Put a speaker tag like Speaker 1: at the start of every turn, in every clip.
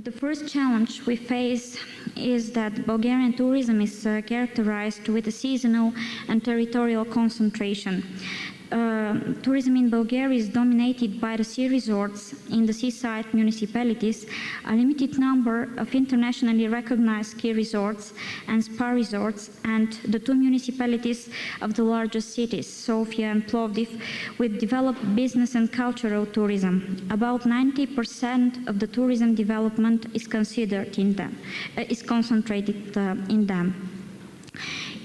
Speaker 1: The first challenge we face is that Bulgarian tourism is characterized with a seasonal and territorial concentration. Tourism in Bulgaria is dominated by the ski resorts in the seaside municipalities, a limited number of internationally recognized ski resorts and spa resorts, and the two municipalities of the largest cities, Sofia and Plovdiv, with developed business and cultural tourism. About 90% of the tourism development is concentrated in them.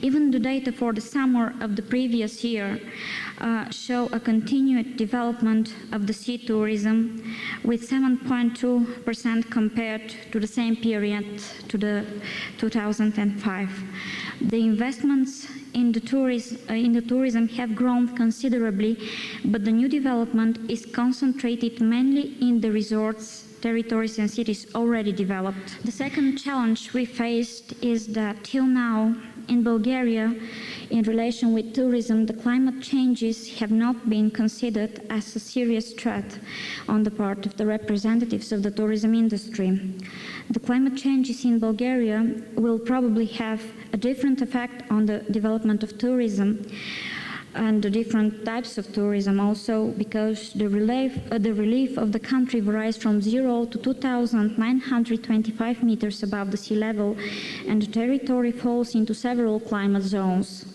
Speaker 1: Even the data for the summer of the previous year show a continued development of the sea tourism with 7.2% compared to the same period to the 2005. The investments in the tourism have grown considerably, but the new development is concentrated mainly in the resorts, territories and cities already developed. The second challenge we faced is that till now in Bulgaria, in relation with tourism, the climate changes have not been considered as a serious threat on the part of the representatives of the tourism industry. The climate changes in Bulgaria will probably have a different effect on the development of tourism and the different types of tourism also, because the relief of the country varies from 0 to 2,925 meters above the sea level, and the territory falls into several climate zones.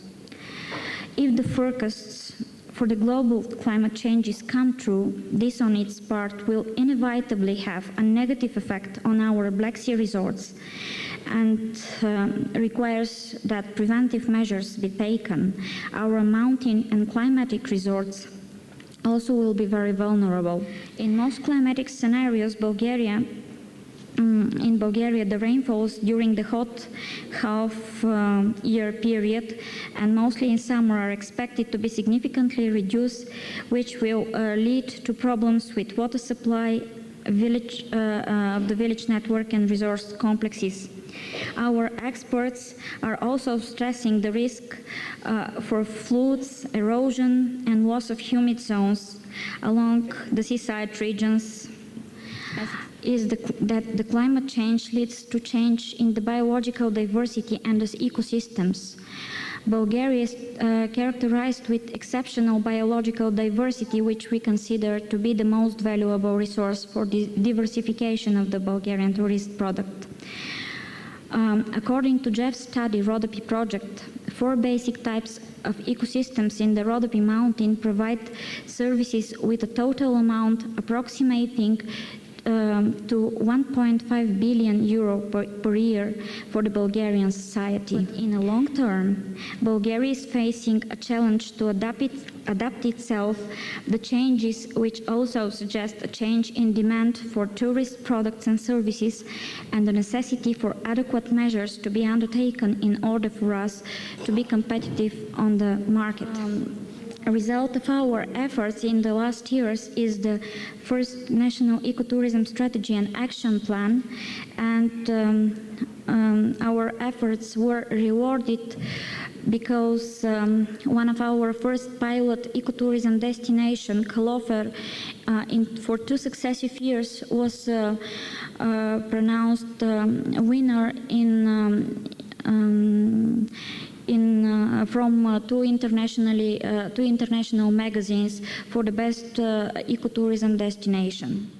Speaker 1: If the forecasts for the global climate changes come true, this on its part will inevitably have a negative effect on our Black Sea resorts, and requires that preventive measures be taken. Our mountain and climatic resorts also will be very vulnerable. In most climatic scenarios, in Bulgaria, the rainfalls during the hot half-year period and mostly in summer are expected to be significantly reduced, which will lead to problems with water supply, of the village network and resource complexes. Our experts are also stressing the risk for floods, erosion and loss of humid zones along the seaside regions, that the climate change leads to change in the biological diversity and the ecosystems. Bulgaria is characterized with exceptional biological diversity, which we consider to be the most valuable resource for the diversification of the Bulgarian tourist product. According to Jeff's study, Rhodope project, 4 basic types of ecosystems in the Rhodope mountain provide services with a total amount approximating to 1.5 billion euro per year for the Bulgarian society. But in the long term, Bulgaria is facing a challenge to adapt itself the changes, which also suggest a change in demand for tourist products and services, and the necessity for adequate measures to be undertaken in order for us to be competitive on the market. A result of our efforts in the last years is the first National Ecotourism Strategy and Action Plan, and our efforts were rewarded because one of our first pilot ecotourism destination, Kalofer, for 2 successive years was pronounced winner from two international magazines for the best ecotourism destination.